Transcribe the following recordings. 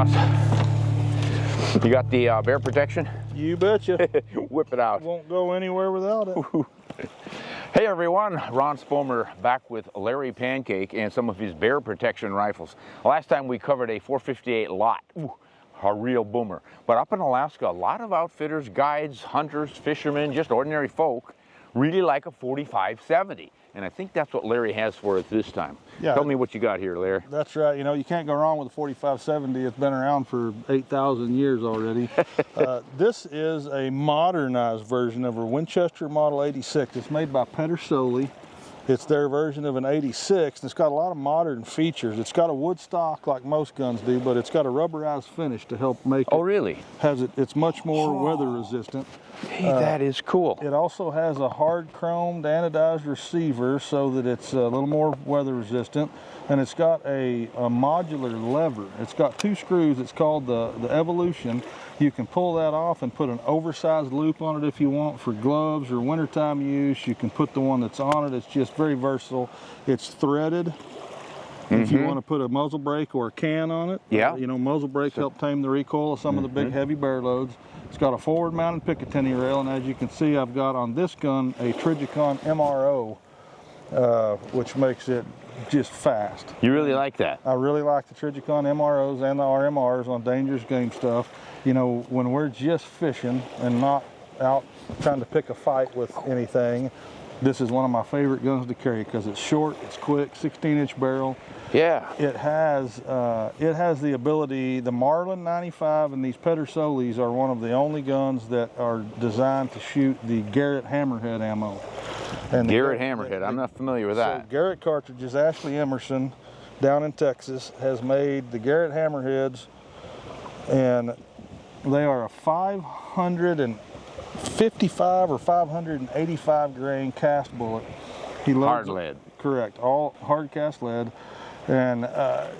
boss. You got the bear protection? You betcha. Whip it out. Won't go anywhere without it. Hey everyone, Ron Spomer back with Larry Pancake and some of his bear protection rifles. Last time we covered a 458 lot. Ooh, a real boomer. But up in Alaska, a lot of outfitters, guides, hunters, fishermen, just ordinary folk really like a 4570. And I think that's what Larry has for us this time. Yeah. Tell me what you got here, Larry. That's right. You know, you can't go wrong with a 4570. It's been around for 8,000 years already. This is a modernized version of a Winchester Model 86. It's made by Pedersoli. It's their version of an 86, and it's got a lot of modern features. It's got a wood stock like most guns do, but it's got a rubberized finish to help make it. Oh, really? It's much more weather resistant. Hey, that is cool. It also has a hard chromed anodized receiver so that it's a little more weather resistant, and it's got a modular lever. It's got two screws. It's called the Evolution. You can pull that off and put an oversized loop on it if you want for gloves or wintertime use. You can put the one that's on it. It's just very versatile. It's threaded. If you want to put a muzzle brake or a can on it, yeah, you know, muzzle brakes help tame the recoil of some of the big heavy bear loads. It's got a forward mounted Picatinny rail, and as you can see, I've got on this gun a Trijicon MRO, which makes it just fast. You really like that? I really like the Trijicon MROs and the RMRs on dangerous game stuff. You know, when we're just fishing and not out trying to pick a fight with anything, this is one of my favorite guns to carry because it's short, it's quick, 16-inch barrel. Yeah. It has the ability, the Marlin 95 and these Pedersolis are one of the only guns that are designed to shoot the Garrett Hammerhead ammo. And Garrett Hammerhead, I'm not familiar with that. So Garrett cartridges, Ashley Emerson down in Texas has made the Garrett Hammerheads, and they are a 555 or 585 grain cast bullet. He loads hard lead. Correct, all hard cast lead. And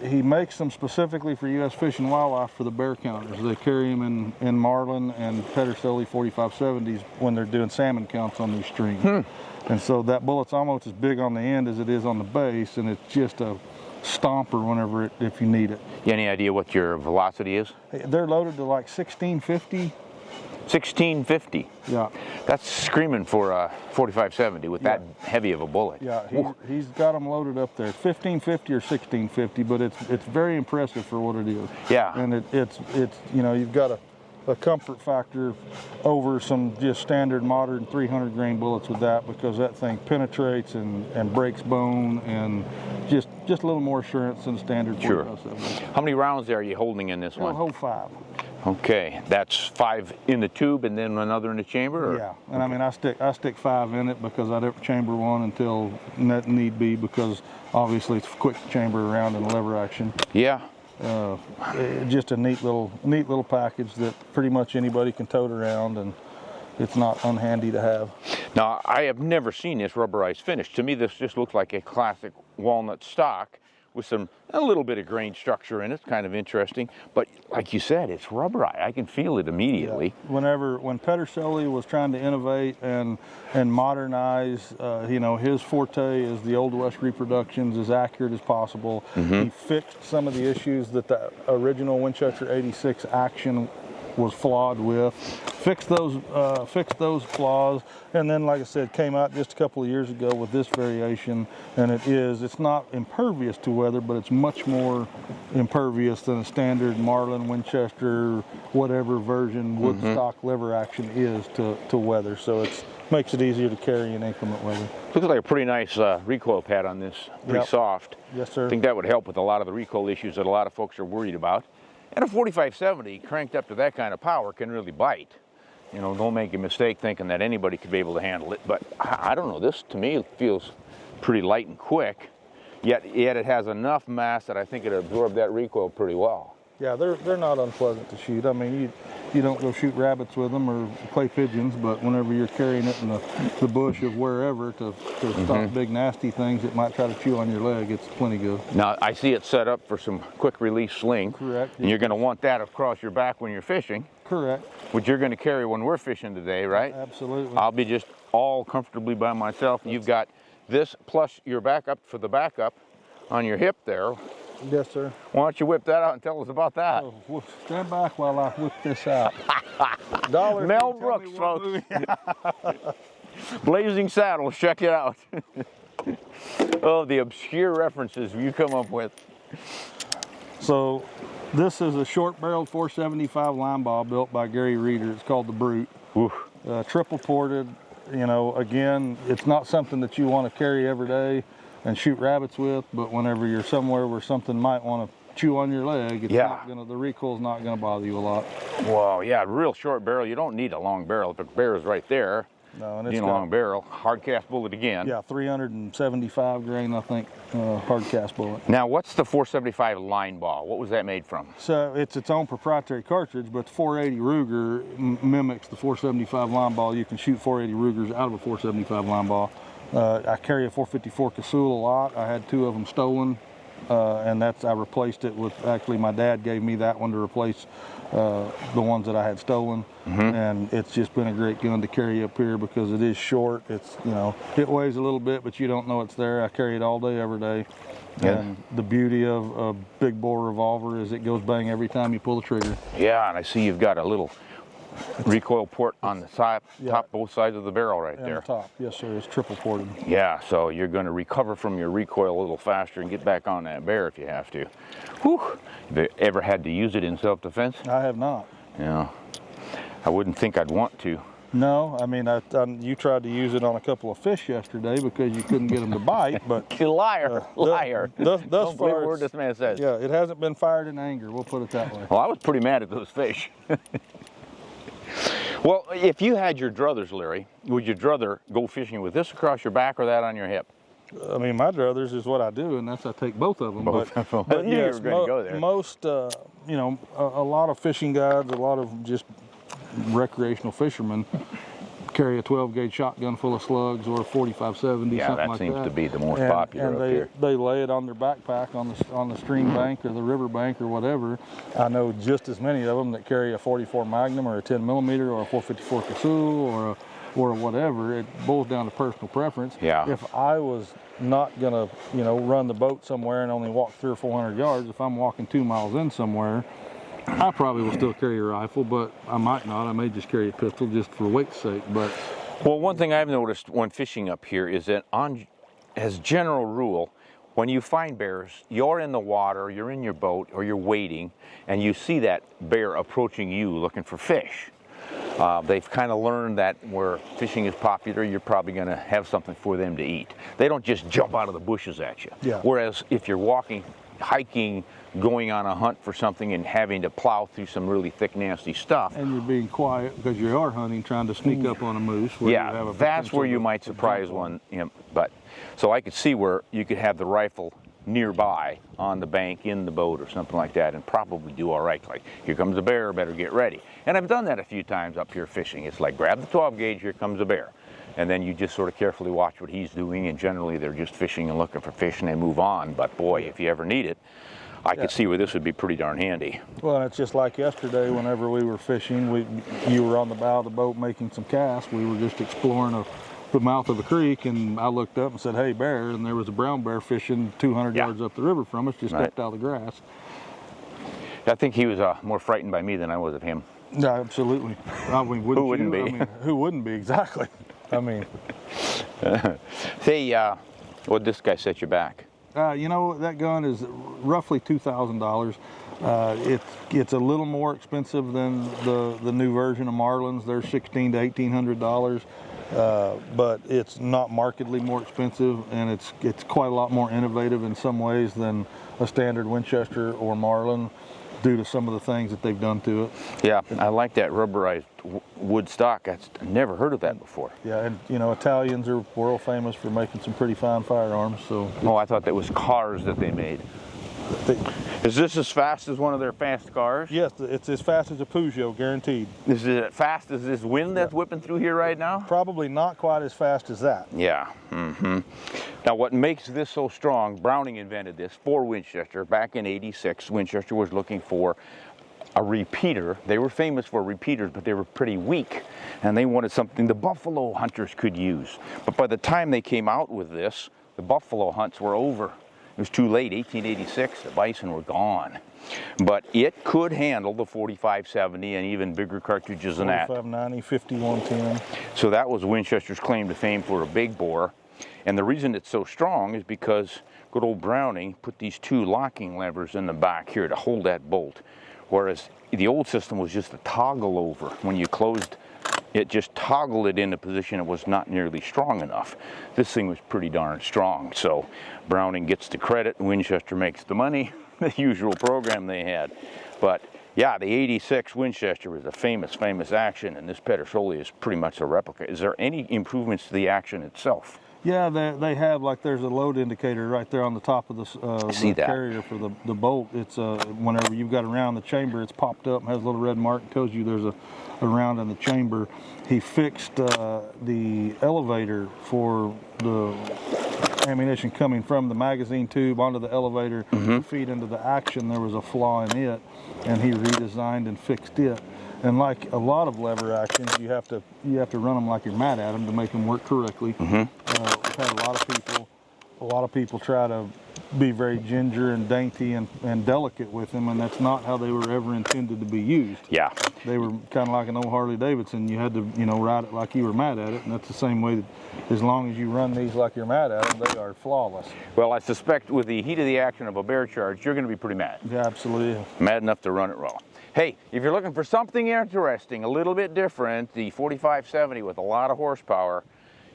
he makes them specifically for U.S. Fish and Wildlife for the bear counters. They carry them in Marlin and Pedersoli 4570s when they're doing salmon counts on these streams. And so that bullet's almost as big on the end as it is on the base, and it's just a stomper whenever if you need it. You any idea what your velocity is? They're loaded to like 1650. 1650. Yeah. That's screaming for a 4570 with that heavy of a bullet. Yeah, he's got them loaded up there. 1550 or 1650, but it's very impressive for what it is. Yeah. And it's you know, you've got a comfort factor over some just standard modern 300 grain bullets with that, because that thing penetrates and breaks bone, and just a little more assurance than standard. Sure. How many rounds are you holding in this one? I'll hold 5. Okay, that's 5 in the tube and then another in the chamber? Or? Yeah, and okay. I mean, I stick 5 in it because I don't chamber one until need be, because obviously it's a quick chamber around in lever action. Yeah. Just a neat little package that pretty much anybody can tote around, and it's not unhandy to have. Now, I have never seen this rubberized finish. To me, this just looks like a classic walnut stock with a little bit of grain structure in it. It's kind of interesting, but like you said, it's rubberized. I can feel it immediately. Yeah. When Pedersoli was trying to innovate and modernize, you know, his forte is the Old West reproductions, as accurate as possible. He fixed some of the issues that the original Winchester 86 action was flawed with, fixed those flaws, and then, like I said, came out just a couple of years ago with this variation, and it's not impervious to weather, but it's much more impervious than a standard Marlin, Winchester, whatever version woodstock lever action is to weather. So it makes it easier to carry in inclement weather. Looks like a pretty nice recoil pad on this, pretty soft. Yes, sir. I think that would help with a lot of the recoil issues that a lot of folks are worried about. And a 4570 cranked up to that kind of power can really bite. You know, don't make a mistake thinking that anybody could be able to handle it. But I don't know, this to me feels pretty light and quick, yet it has enough mass that I think it absorbed that recoil pretty well. Yeah, they're not unpleasant to shoot. I mean, you don't go shoot rabbits with them or clay pigeons, but whenever you're carrying it in the bush of wherever to stop big nasty things that might try to chew on your leg, it's plenty good. Now, I see it set up for some quick release sling. Correct. And you're going to want that across your back when you're fishing. Correct. Which you're going to carry when we're fishing today, right? Absolutely. I'll be just all comfortably by myself. You've got this plus your backup for the backup on your hip there. Yes, sir. Why don't you whip that out and tell us about that? Oh, stand back while I whip this out. Dollar Mel Brooks, folks. Blazing Saddles, check it out. Oh, the obscure references you come up with. So this is a short-barreled 475 line ball built by Gary Reeder. It's called the Brute. Triple ported. You know, again, it's not something that you want to carry every day and shoot rabbits with, but whenever you're somewhere where something might want to chew on your leg, it's not gonna, the recoil's not going to bother you a lot. Well, yeah, real short barrel. You don't need a long barrel. If the barrel's right there, no, and it's a long barrel. Hard cast bullet again. Yeah, 375 grain, I think, hard cast bullet. Now, what's the 475 line ball? What was that made from? So it's its own proprietary cartridge, but the 480 Ruger mimics the 475 line ball. You can shoot 480 Rugers out of a 475 line ball. I carry a 454 Casull a lot. I had 2 of them stolen, and I replaced it with, actually my dad gave me that one to replace the ones that I had stolen. And it's just been a great gun to carry up here because it is short. It's, you know, it weighs a little bit, but you don't know it's there. I carry it all day, every day. And the beauty of a big bore revolver is it goes bang every time you pull the trigger. Yeah, and I see you've got a little recoil port on the side, top, both sides of the barrel right there. On the top, yes sir, it's triple ported. Yeah, so you're going to recover from your recoil a little faster and get back on that bear if you have to. Whew. Have you ever had to use it in self-defense? I have not. Yeah, I wouldn't think I'd want to. No, I mean, you tried to use it on a couple of fish yesterday because you couldn't get them to bite, but... You liar, liar. Thus Don't believe far, a word this man says. Yeah, it hasn't been fired in anger, we'll put it that way. Well, I was pretty mad at those fish. Well, if you had your druthers, Larry, would your druther go fishing with this across your back or that on your hip? I mean, my druthers is what I do, and that's I take both of them. Both but I knew you were going to go there. Most, you know, a lot of fishing guides, a lot of just recreational fishermen carry a 12-gauge shotgun full of slugs or a 45-70, something like that. Yeah, that seems to be the most popular up here. They lay it on their backpack on the stream bank or the river bank or whatever. I know just as many of them that carry a 44 Magnum or a 10 millimeter or a 454 Casull or whatever. It boils down to personal preference. Yeah. If I was not gonna, you know, run the boat somewhere and only walk 300 or 400 yards, if I'm walking 2 miles in somewhere, I probably will still carry a rifle, but I might not. I may just carry a pistol just for weight's sake. But well, one thing I've noticed when fishing up here is that as general rule, when you find bears, you're in the water, you're in your boat, or you're waiting, and you see that bear approaching you looking for fish. They've kind of learned that where fishing is popular, you're probably going to have something for them to eat. They don't just jump out of the bushes at you. Yeah. Whereas if you're walking, hiking, going on a hunt for something and having to plow through some really thick, nasty stuff. And you're being quiet because you are hunting, trying to sneak up on a moose. Where yeah, you have a that's where you might surprise one. You know, but so I could see where you could have the rifle nearby on the bank, in the boat, or something like that, and probably do all right. Like, here comes a bear, better get ready. And I've done that a few times up here fishing. It's like, grab the 12 gauge, here comes a bear. And then you just sort of carefully watch what he's doing, and generally they're just fishing and looking for fish and they move on. But boy, if you ever need it, I could see where this would be pretty darn handy. Well, it's just like yesterday whenever we were fishing, you were on the bow of the boat making some casts. We were just exploring the mouth of a creek, and I looked up and said, hey, bear, and there was a brown bear fishing 200 yards up the river from us, just stepped out of the grass. I think he was more frightened by me than I was of him. Yeah, absolutely. I mean, who wouldn't be? I mean, who wouldn't be, exactly. I mean. Say, what'd this guy set you back? You know, that gun is roughly $2,000. It's a little more expensive than the new version of Marlins. They're $1,600 to $1,800, but it's not markedly more expensive, and it's quite a lot more innovative in some ways than a standard Winchester or Marlin, due to some of the things that they've done to it. Yeah, I like that rubberized wood stock. I've never heard of that before. Yeah, and you know, Italians are world famous for making some pretty fine firearms. So. Oh, I thought that was cars that they made. Is this as fast as one of their fast cars? Yes, it's as fast as a Peugeot, guaranteed. Is it as fast as this wind that's whipping through here right now? Probably not quite as fast as that. Yeah. Now, what makes this so strong, Browning invented this for Winchester back in '86. Winchester was looking for a repeater. They were famous for repeaters, but they were pretty weak, and they wanted something the buffalo hunters could use. But by the time they came out with this, the buffalo hunts were over. was too late. 1886, the bison were gone. But it could handle the 45-70 and even bigger cartridges than that. 45-90, 50-110. So that was Winchester's claim to fame for a big bore. And the reason it's so strong is because good old Browning put these two locking levers in the back here to hold that bolt. Whereas the old system was just a toggle over. When you closed, it just toggled it into position. It was not nearly strong enough. This thing was pretty darn strong. So Browning gets the credit, Winchester makes the money. The usual program they had. But yeah, the 86 Winchester was a famous action, and this Pedersoli is pretty much a replica. Is there any improvements to the action itself? Yeah, they have, like, there's a load indicator right there on the top of the carrier for the bolt. It's whenever you've got a round in the chamber, it's popped up and has a little red mark and tells you there's a round in the chamber. He fixed the elevator for the ammunition coming from the magazine tube onto the elevator to feed into the action. There was a flaw in it, and he redesigned and fixed it. And like a lot of lever actions, you have to run them like you're mad at them to make them work correctly. We've had a lot of people try to be very ginger and dainty and delicate with them, and that's not how they were ever intended to be used. Yeah. They were kind of like an old Harley Davidson. You had to, ride it like you were mad at it, and that's the same way that as long as you run these like you're mad at them, they are flawless. Well, I suspect with the heat of the action of a bear charge, you're going to be pretty mad. Yeah, absolutely. Mad enough to run it raw. Hey, if you're looking for something interesting, a little bit different, the 45-70 with a lot of horsepower,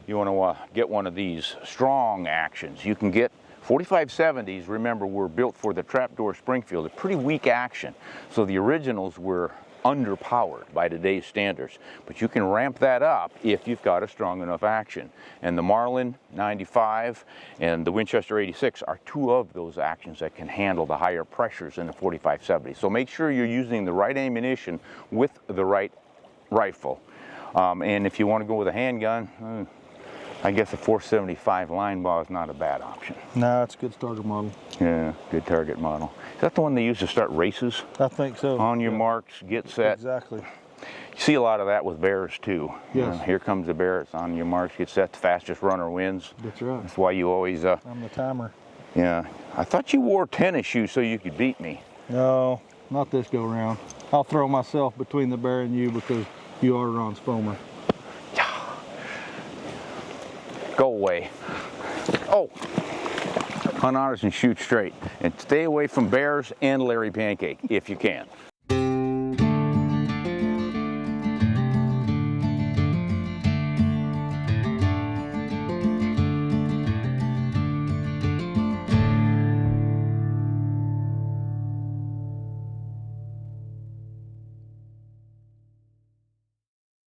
you want to get one of these strong actions. You can get 45-70s, remember, were built for the trapdoor Springfield, a pretty weak action. So the originals were underpowered by today's standards. But you can ramp that up if you've got a strong enough action. And the Marlin 95 and the Winchester 86 are two of those actions that can handle the higher pressures in the 45-70. So make sure you're using the right ammunition with the right rifle. And if you want to go with a handgun, I guess a 475 line ball is not a bad option. No, it's a good starter model. Yeah, good target model. Is that the one they use to start races? I think so. On your marks, get set. Exactly. You see a lot of that with bears too. Yes. Here comes the bear, it's on your marks, get set, the fastest runner wins. That's right. That's why you always... I'm the timer. Yeah. I thought you wore tennis shoes so you could beat me. No, not this go round. I'll throw myself between the bear and you because you are Ron Spomer. Go away. Oh, hunt honest and shoot straight. And stay away from bears and Larry Pancake if you can.